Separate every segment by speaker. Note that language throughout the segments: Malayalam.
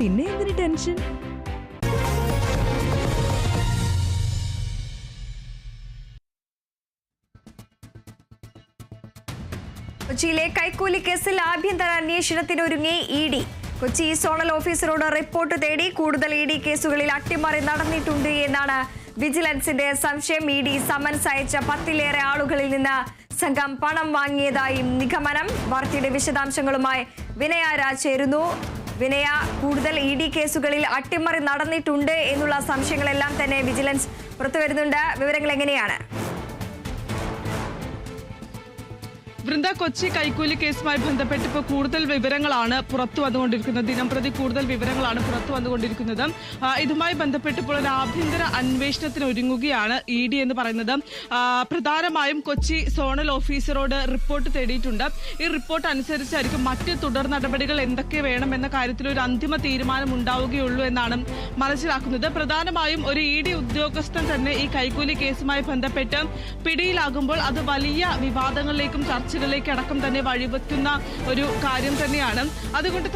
Speaker 1: പിന്നെ എന്തിന് ടെൻഷൻ?
Speaker 2: കൊച്ചിയിലെ കൈക്കൂലി കേസിൽ ആഭ്യന്തര അന്വേഷണത്തിന് ഒരുങ്ങി ഇഡി. കൊച്ചി സോണൽ ഓഫീസറോട് റിപ്പോർട്ട് തേടി. കൂടുതൽ ഇഡി കേസുകളിൽ അട്ടിമറി നടന്നിട്ടുണ്ട് എന്നാണ് വിജിലൻസിന്റെ സംശയം. ഇഡി സമൻസ് അയച്ച 10ലേറെ ആളുകളിൽ നിന്ന് സംഘം പണം വാങ്ങിയതായും നിഗമനം. വാർത്തയുടെ വിശദാംശങ്ങളുമായി വിനയ രാജ് ചേരുന്നു. വിനയ, കൂടുതൽ ഇഡി കേസുകളിൽ അട്ടിമറി നടന്നിട്ടുണ്ട് എന്നുള്ള സംശയങ്ങളെല്ലാം തന്നെ വിജിലൻസ് പുറത്തുവരുന്നുണ്ട്. വിവരങ്ങൾ എങ്ങനെയാണ്?
Speaker 3: വൃന്ദ, കൊച്ചി കൈക്കൂലി കേസുമായി ബന്ധപ്പെട്ട് ഇപ്പോൾ കൂടുതൽ വിവരങ്ങളാണ് പുറത്തു വന്നുകൊണ്ടിരിക്കുന്നത്. ദിനംപ്രതി കൂടുതൽ വിവരങ്ങളാണ് പുറത്തു വന്നുകൊണ്ടിരിക്കുന്നത്. ഇതുമായി ബന്ധപ്പെട്ട് ഇപ്പോൾ ഒരു ആഭ്യന്തര അന്വേഷണത്തിന് ഒരുങ്ങുകയാണ് ഇ ഡി എന്ന് പറയുന്നത്. പ്രധാനമായും കൊച്ചി സോണൽ ഓഫീസറോട് റിപ്പോർട്ട് തേടിയിട്ടുണ്ട്. ഈ റിപ്പോർട്ട് അനുസരിച്ചായിരിക്കും മറ്റ് തുടർ നടപടികൾ എന്തൊക്കെ വേണമെന്ന കാര്യത്തിൽ ഒരു അന്തിമ തീരുമാനം ഉണ്ടാവുകയുള്ളൂ എന്നാണ് മനസ്സിലാക്കുന്നത്. പ്രധാനമായും ഒരു ഇ ഡി ഉദ്യോഗസ്ഥൻ തന്നെ ഈ കൈക്കൂലി കേസുമായി ബന്ധപ്പെട്ട് പിടിയിലാകുമ്പോൾ അത് വലിയ വിവാദങ്ങളിലേക്കും ചർച്ചകളിലേക്ക് അടക്കം തന്നെ വഴിവെക്കുന്ന ഒരു കാര്യം തന്നെയാണ്. അതുകൊണ്ട്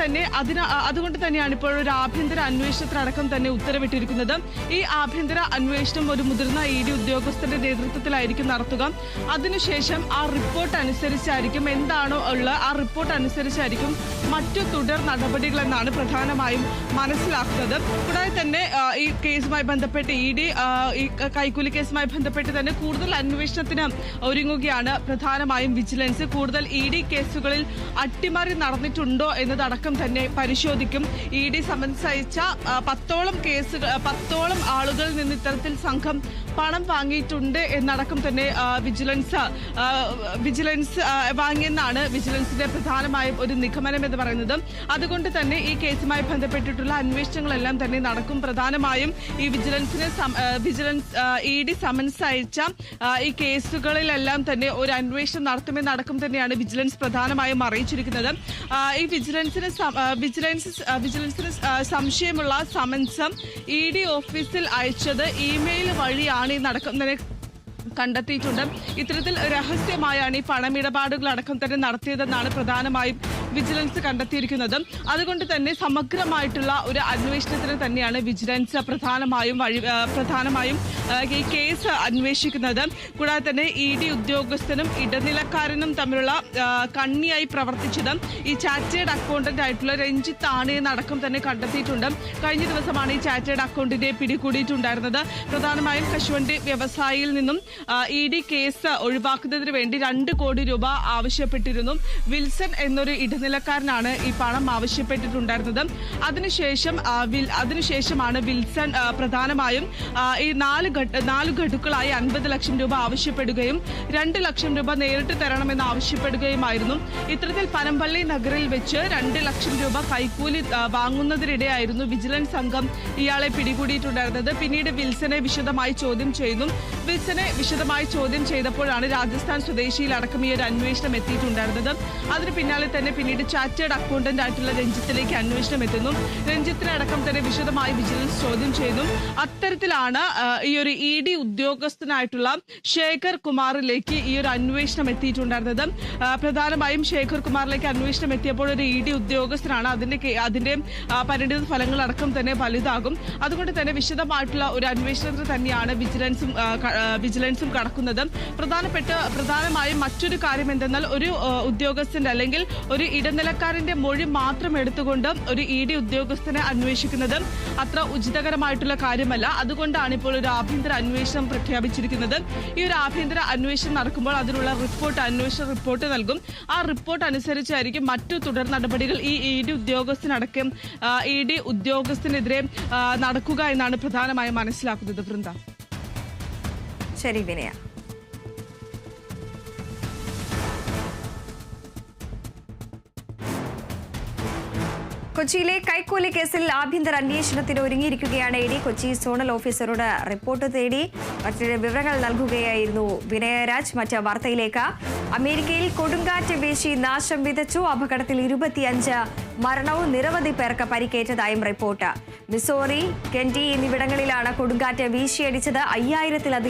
Speaker 3: തന്നെയാണ് ഇപ്പോൾ ഒരു ആഭ്യന്തര അന്വേഷണത്തിനടക്കം തന്നെ ഉത്തരവിട്ടിരിക്കുന്നത്. ഈ ആഭ്യന്തര അന്വേഷണം ഒരു മുതിർന്ന ഇ ഡി ഉദ്യോഗസ്ഥന്റെ നേതൃത്വത്തിലായിരിക്കും നടത്തുക. അതിനുശേഷം ആ റിപ്പോർട്ട് അനുസരിച്ചായിരിക്കും എന്താണോ ഉള്ള ആ റിപ്പോർട്ട് അനുസരിച്ചായിരിക്കും മറ്റു തുടർ നടപടികൾ എന്നാണ് പ്രധാനമായും മനസ്സിലാക്കുന്നത്. കൂടാതെ തന്നെ ഈ കേസുമായി ബന്ധപ്പെട്ട് ഇ ഡി ഈ കൈക്കൂലി കേസുമായി ബന്ധപ്പെട്ട് തന്നെ കൂടുതൽ അന്വേഷണത്തിന് ഒരുങ്ങുകയാണ് പ്രധാനമായും വിജിലൻസ്. കൂടുതൽ ഇ ഡി കേസുകളിൽ അട്ടിമറി നടന്നിട്ടുണ്ടോ എന്നതടക്കം തന്നെ പരിശോധിക്കും. ഇ ഡി സമൻസ് അയച്ച 10ഓളം ആളുകളിൽ നിന്ന് ഇത്തരത്തിൽ സംഘം പണം വാങ്ങിയിട്ടുണ്ട് എന്നടക്കം തന്നെ വിജിലൻസ് വാങ്ങിയെന്നാണ് വിജിലൻസിന്റെ പ്രധാനമായും ഒരു നിഗമനം എന്ന് പറയുന്നത്. അതുകൊണ്ട് തന്നെ ഈ കേസുമായി ബന്ധപ്പെട്ടിട്ടുള്ള അന്വേഷണങ്ങളെല്ലാം തന്നെ നടക്കും. പ്രധാനമായും ഈ വിജിലൻസ് ഇ ഡി സമൻസ് അയച്ച ഈ കേസുകളിലെല്ലാം തന്നെ ഒരു അന്വേഷണം നടത്തുമെന്നടക്കം തന്നെയാണ് വിജിലൻസ് പ്രധാനമായും അറിയിച്ചിരിക്കുന്നത്. ഈ വിജിലൻസിന് സംശയമുള്ള സമൻസ് ഇ ഡി ഓഫീസിൽ അയച്ചത് ഇമെയിൽ വഴിയാണ് ഈ നടക്കം തന്നെ കണ്ടെത്തിയിട്ടുണ്ട്. ഇത്തരത്തിൽ രഹസ്യമായാണ് ഈ പണമിടപാടുകൾ അടക്കം തന്നെ നടത്തിയതെന്നാണ് പ്രധാനമായും വിജിലൻസ് കണ്ടെത്തിയിരിക്കുന്നത്. അതുകൊണ്ട് തന്നെ സമഗ്രമായിട്ടുള്ള ഒരു അന്വേഷണത്തിന് തന്നെയാണ് വിജിലൻസ് പ്രധാനമായും ഈ കേസ് അന്വേഷിക്കുന്നത്. കൂടാതെ തന്നെ ഇ ഡി ഉദ്യോഗസ്ഥനും ഇടനിലക്കാരനും തമ്മിലുള്ള കണ്ണിയായി പ്രവർത്തിച്ചത് ഈ ചാർട്ടേഡ് അക്കൗണ്ടന്റ് ആയിട്ടുള്ള രഞ്ജിത്ത് ആണ് എന്നടക്കം തന്നെ കണ്ടെത്തിയിട്ടുണ്ട്. കഴിഞ്ഞ ദിവസമാണ് ഈ ചാർട്ടേഡ് അക്കൗണ്ടിനെ പിടികൂടിയിട്ടുണ്ടായിരുന്നത്. പ്രധാനമായും കശുവണ്ടി വ്യവസായിയിൽ നിന്നും ഇ ഡി കേസ് ഒഴിവാക്കുന്നതിന് വേണ്ടി 2 കോടി രൂപ ആവശ്യപ്പെട്ടിരുന്നു. വിൽസൺ എന്നൊരു ഇടനിലക്കാരനാണ് ഈ പണം ആവശ്യപ്പെട്ടിട്ടുണ്ടായിരുന്നത്. അതിനുശേഷമാണ് വിൽസൺ പ്രധാനമായും ഈ 4 ഘടുക്കളായി 50 ലക്ഷം രൂപ ആവശ്യപ്പെടുകയും 2 ലക്ഷം രൂപ നേരിട്ട് തരണമെന്ന് ആവശ്യപ്പെടുകയുമായിരുന്നു. ഇത്തരത്തിൽ പനമ്പള്ളി നഗറിൽ വെച്ച് 2 ലക്ഷം രൂപ കൈക്കൂലി വാങ്ങുന്നതിനിടെയായിരുന്നു വിജിലൻസ് സംഘം ഇയാളെ പിടികൂടിയിട്ടുണ്ടായിരുന്നത്. പിന്നീട് വിൽസനെ വിശദമായി ചോദ്യം ചെയ്തപ്പോഴാണ് രാജസ്ഥാൻ സ്വദേശിയിലടക്കം ഈ ഒരു അന്വേഷണം എത്തിയിട്ടുണ്ടായിരുന്നത്. അതിന് പിന്നാലെ തന്നെ പിന്നീട് ചാർട്ടേഡ് അക്കൗണ്ടന്റ് ആയിട്ടുള്ള രഞ്ജിത്തിലേക്ക് അന്വേഷണം എത്തുന്നു. രഞ്ജിത്തിനെ അടക്കം തന്നെ വിശദമായി വിജിലൻസ് ചോദ്യം ചെയ്യുന്നു. അത്തരത്തിലാണ് ഈ ഒരു ഇ ഡി ഉദ്യോഗസ്ഥനായിട്ടുള്ള ശേഖർ കുമാറിലേക്ക് ഈ ഒരു അന്വേഷണം എത്തിയിട്ടുണ്ടായിരുന്നത്. പ്രധാനമായും ശേഖർ കുമാറിലേക്ക് അന്വേഷണം എത്തിയപ്പോൾ ഒരു ഇ ഡി ഉദ്യോഗസ്ഥനാണ്. അതിന്റെ പരിണിത ഫലങ്ങൾ അടക്കം തന്നെ വലുതാകും. അതുകൊണ്ട് തന്നെ വിശദമായിട്ടുള്ള ഒരു അന്വേഷണത്തിന് തന്നെയാണ് വിജിലൻസും കടക്കുന്നത്. പ്രധാനമായും മറ്റൊരു കാര്യം എന്തെന്നാൽ ഒരു ഉദ്യോഗസ്ഥന്റെ അല്ലെങ്കിൽ ഒരു ഇടനിലക്കാരന്റെ മൊഴി മാത്രം എടുത്തുകൊണ്ട് ഒരു ഇ ഡി ഉദ്യോഗസ്ഥനെ അന്വേഷിക്കുന്നത് അത്ര ഉചിതകരമായിട്ടുള്ള കാര്യമല്ല. അതുകൊണ്ടാണ് ഇപ്പോൾ ഒരു ആഭ്യന്തര അന്വേഷണം പ്രഖ്യാപിച്ചിരിക്കുന്നത്. ഈ ഒരു ആഭ്യന്തര അന്വേഷണം നടക്കുമ്പോൾ അതിനുള്ള അന്വേഷണ റിപ്പോർട്ട് നൽകും. ആ റിപ്പോർട്ട് അനുസരിച്ചായിരിക്കും മറ്റു തുടർ നടപടികൾ ഈ ഇ ഡി ഉദ്യോഗസ്ഥനെതിരെ നടക്കുക എന്നാണ് പ്രധാനമായും മനസ്സിലാക്കുന്നത്. വൃന്ദ,
Speaker 2: ശരി വിനയ. കൊച്ചിയിലെ കൈക്കൂലി കേസിൽ ആഭ്യന്തര അന്വേഷണത്തിന് ഒരുങ്ങിയിരിക്കുകയാണ് ഇ ഡി. കൊച്ചി സോണൽ ഓഫീസറോട് റിപ്പോർട്ട് തേടി മറ്റു വിവരങ്ങൾ നൽകുകയായിരുന്നു വിനയരാജ്. മറ്റ് വാർത്തയിലേക്ക്. അമേരിക്കയിൽ കൊടുങ്കാറ്റ് വീശി നാശം വിതച്ചു. അപകടത്തിൽ 25 മരണവും നിരവധി പേർക്ക് പരിക്കേറ്റതായും റിപ്പോർട്ട്. മിസോറി, കെന്റി എന്നിവിടങ്ങളിലാണ് കൊടുങ്കാറ്റ് വീശിയടിച്ചത്. 5000-ലധികം